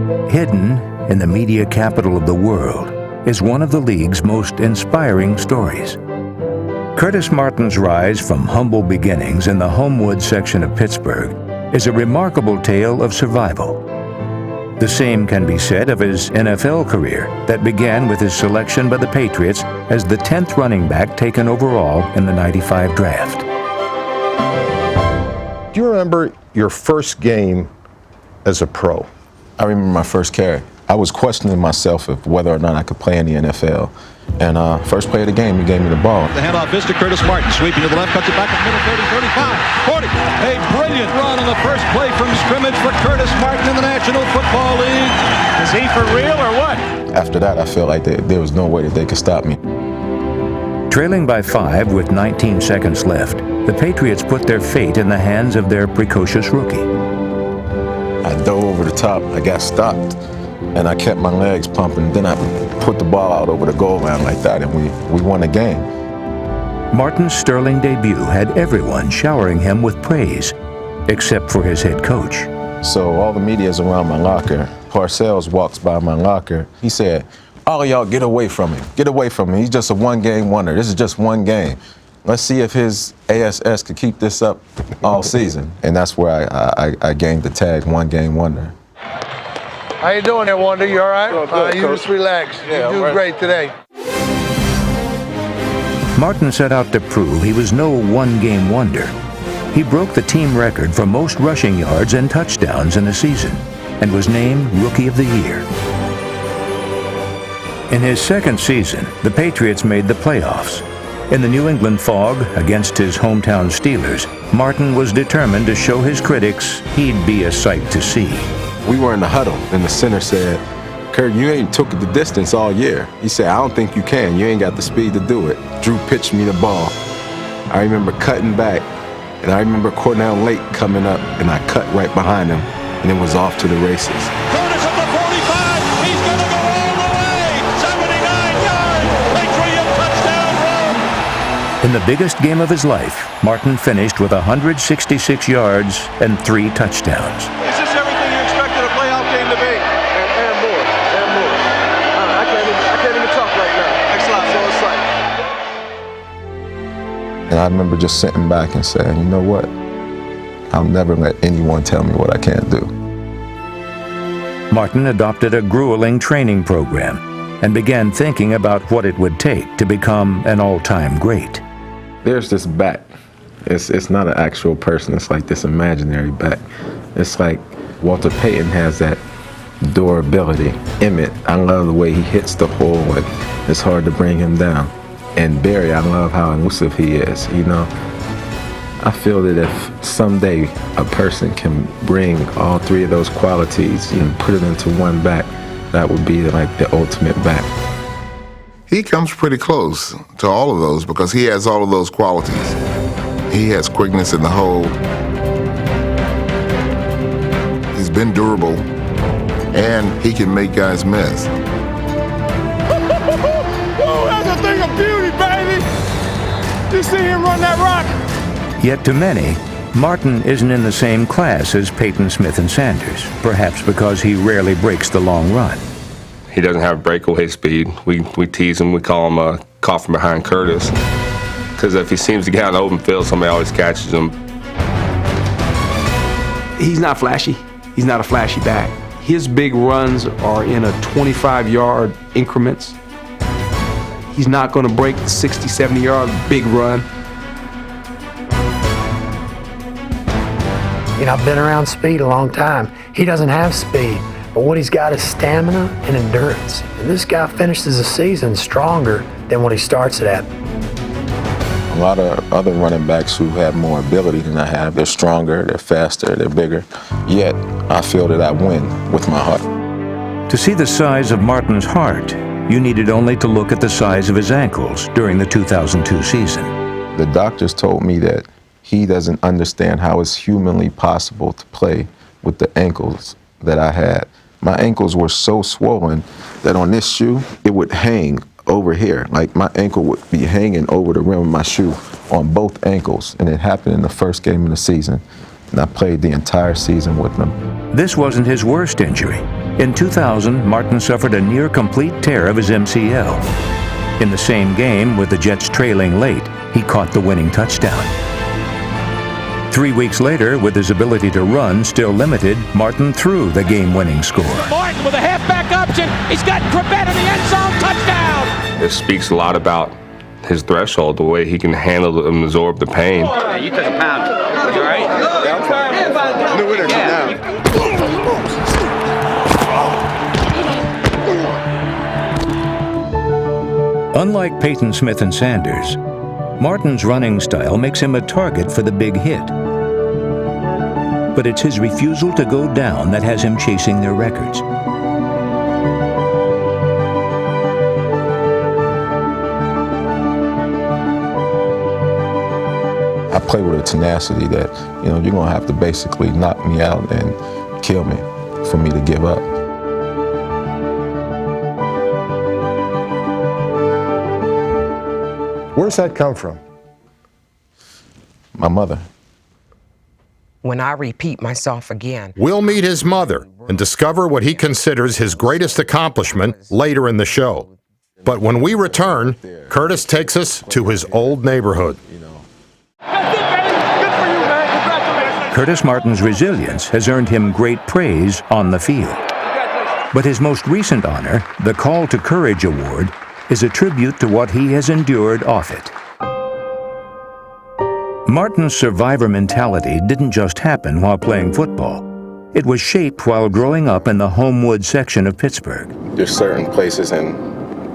Hidden in the media capital of the world is one of the league's most inspiring stories. Curtis Martin's rise from humble beginnings in the Homewood section of Pittsburgh is a remarkable tale of survival. The same can be said of his NFL career that began with his selection by the Patriots as the 10th running back taken overall in the '95 draft. Do you remember your first game as a pro? I remember my first carry. I was questioning myself of whether or not I could play in the NFL. And first play of the game, he gave me the ball. The handoff is to Curtis Martin, sweeping to the left, cuts it back at middle, 30, 35, 40. A brilliant run on the first play from scrimmage for Curtis Martin in the National Football League. Is he for real or what? After that, I felt like there was no way that they could stop me. Trailing by 5 with 19 seconds left, the Patriots put their fate in the hands of their precocious rookie. I dove over the top, I got stopped, and I kept my legs pumping. Then I put the ball out over the goal line like that, and we won the game. Martin's sterling debut had everyone showering him with praise, except for his head coach. So all the media's around my locker. Parcells walks by my locker. He said, "All of y'all get away from him. Get away from him. He's just a one-game wonder. This is just one game. Let's see if his ASS could keep this up all season." And that's where I gained the tag one-game wonder. How you doing there, Wonder? You all right? Good, you Coach. just relax. Yeah, you do right. great today. Martin set out to prove he was no one-game wonder. He broke the team record for most rushing yards and touchdowns in a season and was named Rookie of the Year. In his second season, the Patriots made the playoffs. In the New England fog against his hometown Steelers, Martin was determined to show his critics he'd be a sight to see. We were in the huddle, and the center said, "Kurt, you ain't took the distance all year." He said, "I don't think you can. You ain't got the speed to do it." Drew pitched me the ball. I remember cutting back, and I remember Cornell Lake coming up, and I cut right behind him, and it was off to the races. Curtis at the 45. He's going to go all the way. 79 yards. Patriot touchdown run. In the biggest game of his life, Martin finished with 166 yards and 3 touchdowns. Is this everything you expected a playoff game to be? And more. I can't even talk right now. Thanks a lot. So it's like, And I remember just sitting back and saying, you know what? I'll never let anyone tell me what I can't do. Martin adopted a grueling training program and began thinking about what it would take to become an all-time great. There's this back. It's not an actual person. It's like this imaginary back. It's like Walter Payton has that durability. Emmett, I love the way he hits the hole, and it's hard to bring him down. And Barry, I love how elusive he is, you know. I feel that if someday a person can bring all 3 of those qualities and put it into one back, that would be like the ultimate back. He comes pretty close to all of those because he has all of those qualities. He has quickness in the hole. He's been durable, and he can make guys miss. oh, that's a thing of beauty, baby. You see him run that rock? Yet to many, Martin isn't in the same class as Peyton Smith and Sanders, perhaps because he rarely breaks the long run. He doesn't have breakaway speed. We tease him, we call him a caught from behind Curtis. Because if he seems to get out in the open field, somebody always catches him. He's not flashy. He's not a flashy back. His big runs are in a 25-yard increments. He's not going to break the 60, 70-yard big run. You know, I've been around speed a long time. He doesn't have speed, but what he's got is stamina and endurance. And this guy finishes the season stronger than what he starts it at. A lot of other running backs who have more ability than I have, they're stronger, they're faster, they're bigger. Yet, I feel that I win with my heart. To see the size of Martin's heart, you needed only to look at the size of his ankles during the 2002 season. The doctors told me that he doesn't understand how it's humanly possible to play with the ankles that I had. My ankles were so swollen that on this shoe, it would hang over here. Like my ankle would be hanging over the rim of my shoe on both ankles. And it happened in the first game of the season. And I played the entire season with them. This wasn't his worst injury. In 2000, Martin suffered a near-complete tear of his MCL. In the same game, with the Jets trailing late, he caught the winning touchdown. 3 weeks later, with his ability to run still limited, Martin threw the game-winning score. Martin with a halfback option. He's got Corbett in the end zone. Touchdown! It speaks a lot about his threshold, the way he can handle and absorb the pain. Hey, you took a pound. You all right? Yeah, I'm fine. No, winner, Unlike Peyton Smith and Sanders, Martin's running style makes him a target for the big hit. But it's his refusal to go down that has him chasing their records. I play with a tenacity that, you're going to have to basically knock me out and kill me for me to give up. Where's that come from? My mother. When I repeat myself again. We'll meet his mother and discover what he considers his greatest accomplishment later in the show. But when we return, Curtis takes us to his old neighborhood. Curtis Martin's resilience has earned him great praise on the field. But his most recent honor, the Call to Courage Award, is a tribute to what he has endured off it. Martin's survivor mentality didn't just happen while playing football. It was shaped while growing up in the Homewood section of Pittsburgh. There's certain places in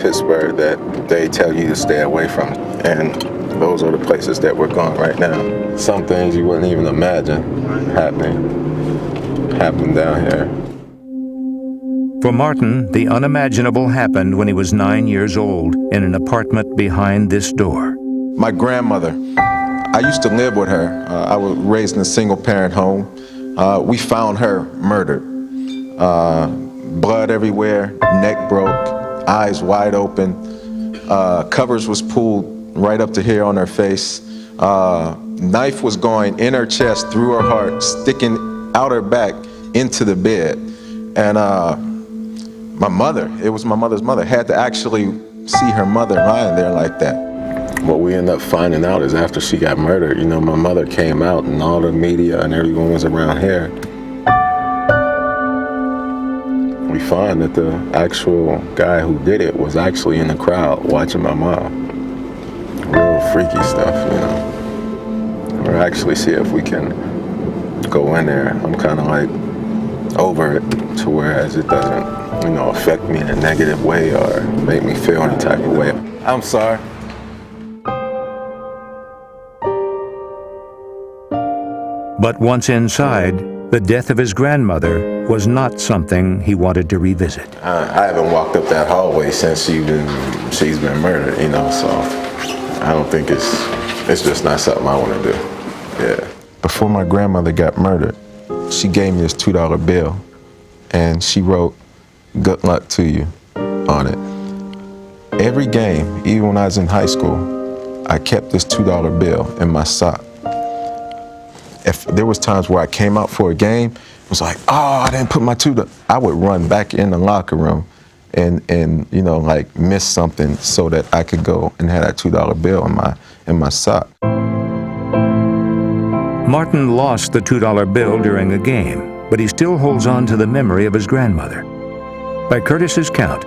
Pittsburgh that they tell you to stay away from, and those are the places that we're going right now. Some things you wouldn't even imagine happen down here. For Martin, the unimaginable happened when he was 9 years old in an apartment behind this door. My grandmother, I used to live with her. I was raised in a single-parent home. We found her murdered. Blood everywhere, neck broke, eyes wide open. Covers was pulled right up to here on her face. Knife was going in her chest, through her heart, sticking out her back into the bed. And my mother, it was my mother's mother, had to actually see her mother lying there like that. What we ended up finding out is after she got murdered, my mother came out and all the media and everyone was around here. We find that the actual guy who did it was actually in the crowd watching my mom. Real freaky stuff, We'll actually see if we can go in there. I'm kind of like over it to whereas it doesn't, affect me in a negative way or make me feel any type of way. I'm sorry. But once inside, the death of his grandmother was not something he wanted to revisit. I haven't walked up that hallway since she's been murdered, so I don't think it's just not something I want to do. Yeah. Before my grandmother got murdered, she gave me this $2 bill, and she wrote, "Good luck to you," on it. Every game, even when I was in high school, I kept this $2 bill in my sock. If there was times where I came out for a game, it was like, oh, I didn't put my $2. I would run back in the locker room and miss something so that I could go and have that $2 bill in my sock. Martin lost the $2 bill during a game, but he still holds on to the memory of his grandmother. By Curtis's count,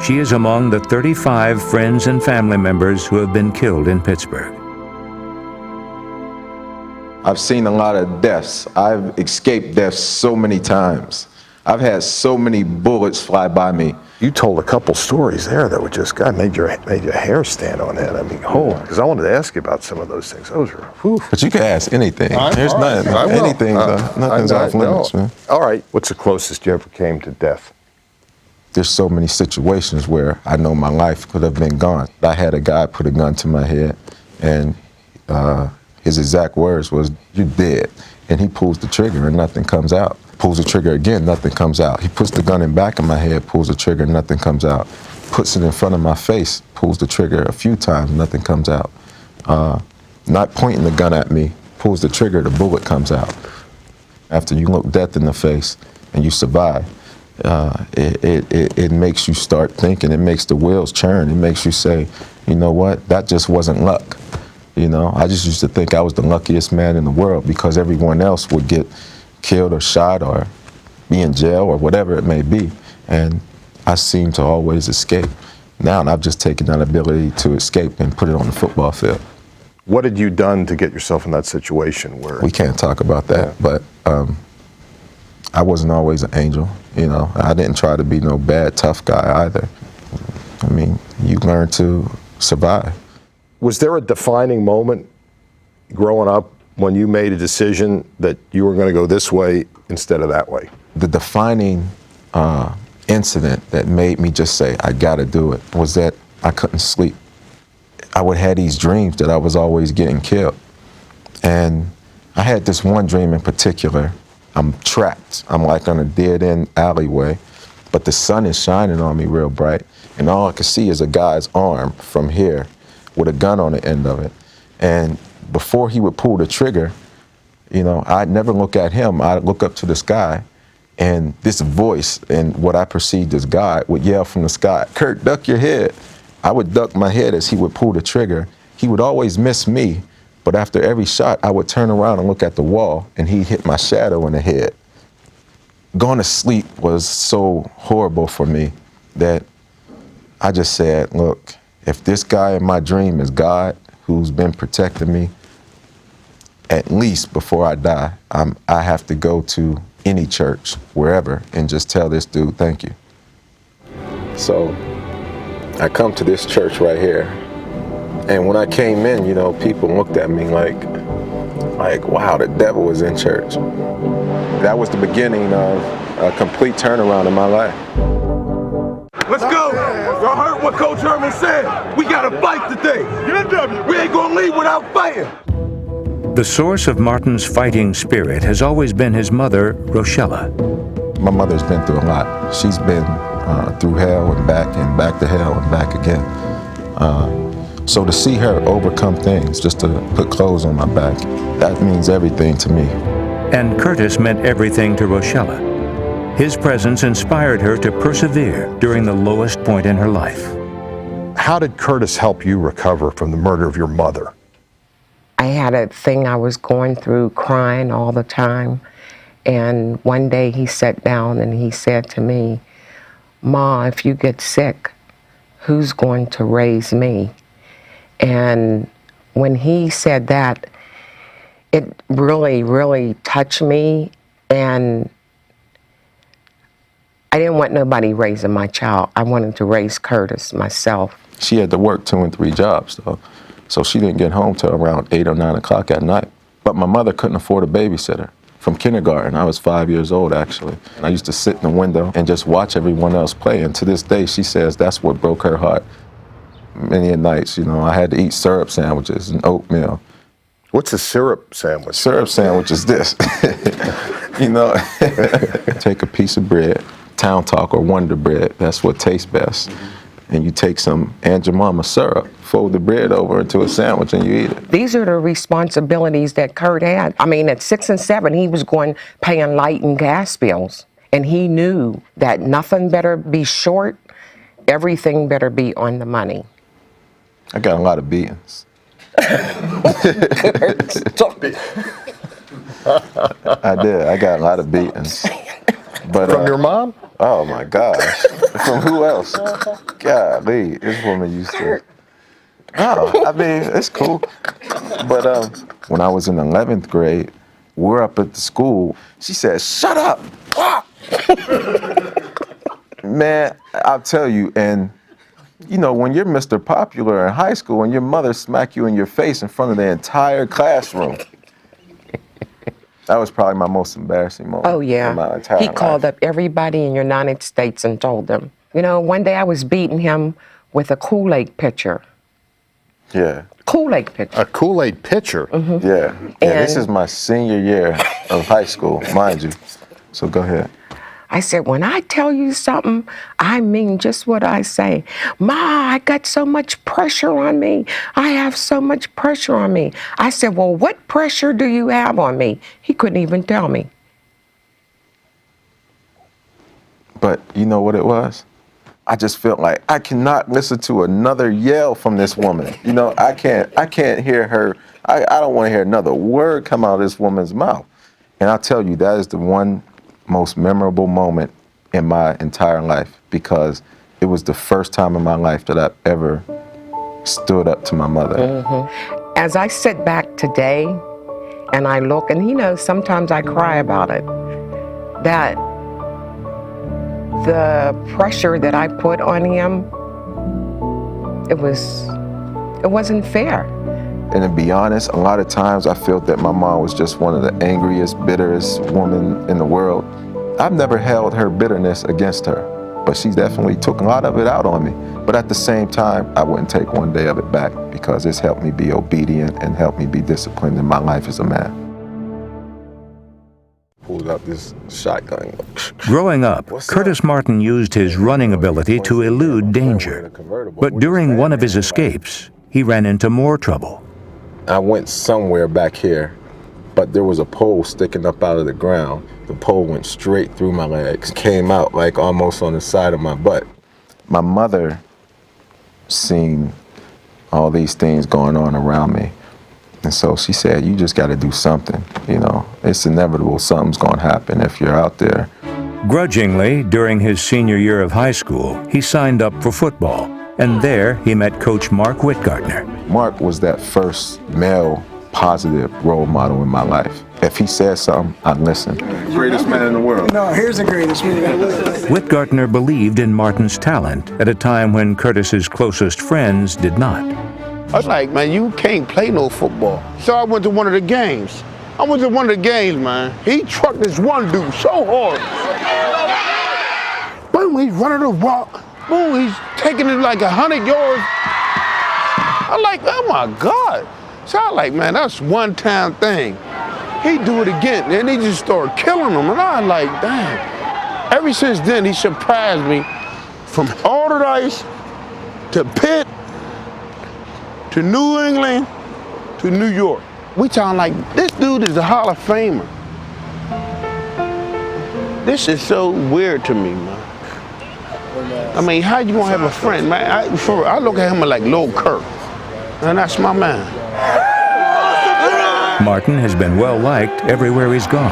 she is among the 35 friends and family members who have been killed in Pittsburgh. I've seen a lot of deaths. I've escaped death so many times. I've had so many bullets fly by me. You told a couple stories there that would just, God, made your hair stand on end. I mean, because I wanted to ask you about some of those things. Those are, whew. But you can ask anything. There's nothing, anything, nothing's off limits, man. All right, what's the closest you ever came to death? There's so many situations where I know my life could have been gone. I had a guy put a gun to my head, and his exact words was, "You're dead." And he pulls the trigger and nothing comes out. Pulls the trigger again, nothing comes out. He puts the gun in back of my head, pulls the trigger, nothing comes out. Puts it in front of my face, pulls the trigger a few times, nothing comes out. Not pointing the gun at me, pulls the trigger, the bullet comes out. After you look death in the face and you survive, it makes you start thinking. It makes the wheels churn. It makes you say, you know what, that just wasn't luck. You know, I just used to think I was the luckiest man in the world because everyone else would get killed or shot or be in jail or whatever it may be. And I seem to always escape. Now I've just taken that ability to escape and put it on the football field. What had you done to get yourself in that situation where... We can't talk about that, but I wasn't always an angel, you know. I didn't try to be no bad, tough guy either. I mean, you learn to survive. Was there a defining moment growing up when you made a decision that you were going to go this way instead of that way? The defining incident that made me just say, I gotta do it, was that I couldn't sleep. I would have these dreams that I was always getting killed. And I had this one dream in particular. I'm trapped. I'm like on a dead-end alleyway, but the sun is shining on me real bright, and all I could see is a guy's arm from here with a gun on the end of it. And before he would pull the trigger, you know, I'd never look at him. I'd look up to the sky, and this voice, and what I perceived as God, would yell from the sky, "Kurt, duck your head." I would duck my head as he would pull the trigger. He would always miss me, but after every shot, I would turn around and look at the wall, and he'd hit my shadow in the head. Going to sleep was so horrible for me that I just said, look, if this guy in my dream is God, who's been protecting me, at least before I die, I have to go to any church, wherever, and just tell this dude, thank you. So I come to this church right here, and when I came in, you know, people looked at me like, wow, the devil was in church. That was the beginning of a complete turnaround in my life. Let's go. Y'all heard what Coach Herman said. We got to fight today. Get a W. We ain't going to leave without fighting. The source of Martin's fighting spirit has always been his mother, Rochella. My mother's been through a lot. She's been through hell and back to hell and back again. So to see her overcome things, just to put clothes on my back, that means everything to me. And Curtis meant everything to Rochella. His presence inspired her to persevere during the lowest point in her life. How did Curtis help you recover from the murder of your mother? I had a thing I was going through, crying all the time. And one day he sat down and he said to me, "Ma, if you get sick, who's going to raise me?" And when he said that, it really, really touched me. And I didn't want nobody raising my child. I wanted to raise Curtis myself. She had to work 2 and 3 jobs, though. So she didn't get home till around 8 or 9 o'clock at night. But my mother couldn't afford a babysitter. From kindergarten, I was 5 years old, actually. I used to sit in the window and just watch everyone else play. And to this day, she says that's what broke her heart. Many nights, you know, I had to eat syrup sandwiches and oatmeal. What's a syrup sandwich? Syrup sandwich is this. You know, take a piece of bread, Town Talk or Wonder Bread, that's what tastes best. And you take some Aunt Jemima syrup, fold the bread over into a sandwich, and you eat it. These are the responsibilities that Kurt had. I mean, at 6 and 7, he was paying light and gas bills. And he knew that nothing better be short, everything better be on the money. I got a lot of beatings. I did. I got a lot of beatings. But, from your mom? Oh my gosh. From who else? Golly, this woman used to. Oh, I mean, it's cool. But when I was in 11th grade, we're up at the school. She said, "Shut up!" Man, I'll tell you, and you know, when you're Mr. Popular in high school and your mother smack you in your face in front of the entire classroom, that was probably my most embarrassing moment. Oh, yeah. In my entire He life. called up everybody in the United States and told them. You know, one day I was beating him with a Kool-Aid pitcher. Yeah. Kool-Aid pitcher. A Kool-Aid pitcher? Mm-hmm. Yeah. Yeah, this is my senior year of high school, mind you. So go ahead. I said, when I tell you something, I mean just what I say. Ma, I got so much pressure on me. I have so much pressure on me. I said, well, what pressure do you have on me? He couldn't even tell me. But But you know what it was? I just felt like I cannot listen to another yell from this woman. You know, I can't hear her. I don't want to hear another word come out of this woman's mouth. And I'll tell you, that is the one most memorable moment in my entire life, because it was the first time in my life that I've ever stood up to my mother. Mm-hmm. As I sit back today and I look, and you know, sometimes I cry about it, that the pressure that I put on him, it wasn't fair. And to be honest, a lot of times I felt that my mom was just one of the angriest, bitterest women in the world. I've never held her bitterness against her, but she definitely took a lot of it out on me. But at the same time, I wouldn't take one day of it back, because it's helped me be obedient and helped me be disciplined in my life as a man. Pulled out this shotgun. Growing up, Curtis Martin used his running ability to elude danger. But during one of his escapes, he ran into more trouble. I went somewhere back here, but there was a pole sticking up out of the ground. The pole went straight through my legs, came out like almost on the side of my butt. My mother seen all these things going on around me. And so she said, you just got to do something, you know. It's inevitable, something's going to happen if you're out there. Grudgingly, during his senior year of high school, he signed up for football. And there, he met Coach Mark Whitgardner. Mark was that first male positive role model in my life. If he said something, I'd listen. Greatest man in the world. No, here's the greatest man in the world. Whitgardner believed in Martin's talent at a time when Curtis's closest friends did not. I was like, man, you can't play no football. So I went to one of the games. Man. He trucked this one dude so hard. Boom, he's running the rock. Boom, he's taking it like 100 yards. I'm like, oh my God. So I like, man, that's one-time thing. He do it again, and he just started killing them. And I was like, damn. Ever since then, he surprised me from Alderdice to Pitt to New England to New York. We talking like, this dude is a Hall of Famer. This is so weird to me, man. I mean, how you gonna have a friend, man? I look at him like Lil Kirk, and that's my man. Martin has been well-liked everywhere he's gone.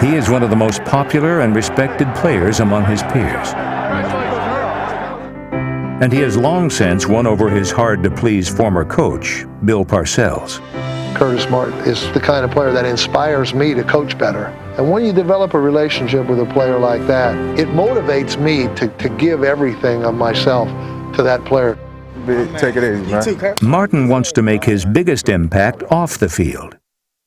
He is one of the most popular and respected players among his peers. And he has long since won over his hard-to-please former coach, Bill Parcells. Curtis Martin is the kind of player that inspires me to coach better. And when you develop a relationship with a player like that, it motivates me to give everything of myself to that player. Take it easy, man. Martin wants to make his biggest impact off the field.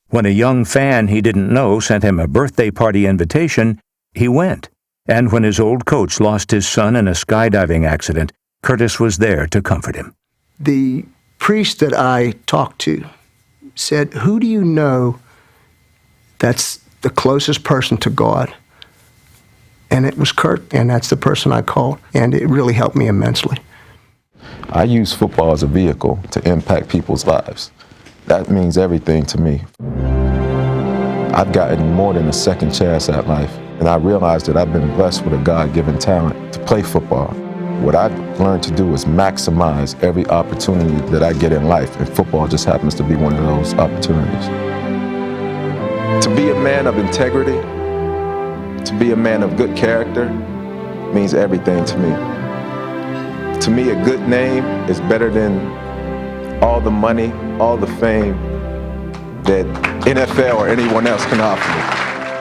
When a young fan he didn't know sent him a birthday party invitation, he went. And when his old coach lost his son in a skydiving accident, Curtis was there to comfort him. The priest that I talked to said, who do you know that's the closest person to God? And it was Kurt, and that's the person I called, and it really helped me immensely. I use football as a vehicle to impact people's lives. That means everything to me. I've gotten more than a second chance at life, and I realized that I've been blessed with a God-given talent to play football. What I've learned to do is maximize every opportunity that I get in life, and football just happens to be one of those opportunities. To be a man of integrity, to be a man of good character, means everything to me. To me, a good name is better than all the money, all the fame that NFL or anyone else can offer me.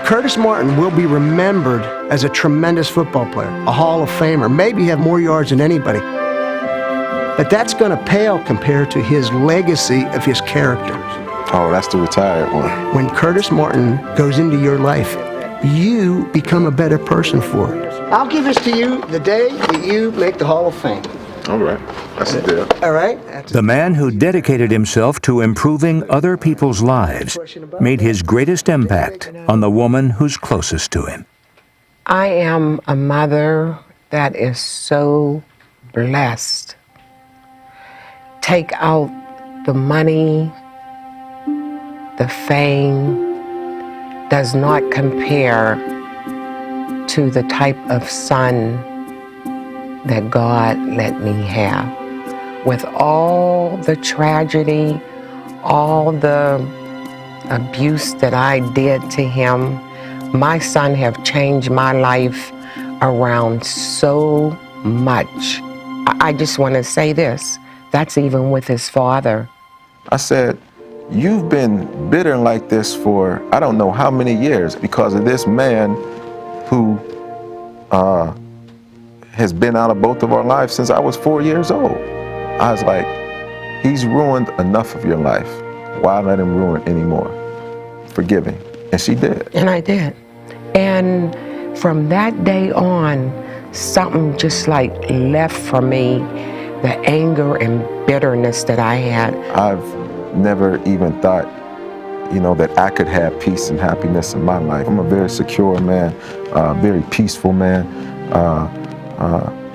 Curtis Martin will be remembered as a tremendous football player, a Hall of Famer, maybe have more yards than anybody. But that's going to pale compared to his legacy of his character. Oh, that's the retired one. When Curtis Martin goes into your life, you become a better person for it. I'll give this to you the day that you make the Hall of Fame. All right, that's a deal. All right? The man who dedicated himself to improving other people's lives made his greatest impact on the woman who's closest to him. I am a mother that is so blessed. Take out the money, the fame does not compare to the type of son that God let me have. With all the tragedy, all the abuse that I did to him, my son have changed my life around so much. I just want to say this, that's even with his father. I said, you've been bitter like this for I don't know how many years because of this man who has been out of both of our lives since I was 4 years old. I was like, he's ruined enough of your life. Why let him ruin any more? Forgive him. And she did. And I did. And from that day on, something just like left from me, the anger and bitterness that I had. I've never even thought, that I could have peace and happiness in my life. I'm a very secure man, very peaceful man,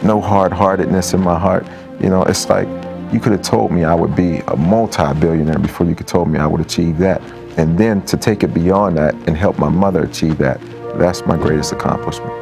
no hard-heartedness in my heart. It's like you could have told me I would be a multi-billionaire before you could told me I would achieve that. And then to take it beyond that and help my mother achieve that, that's my greatest accomplishment.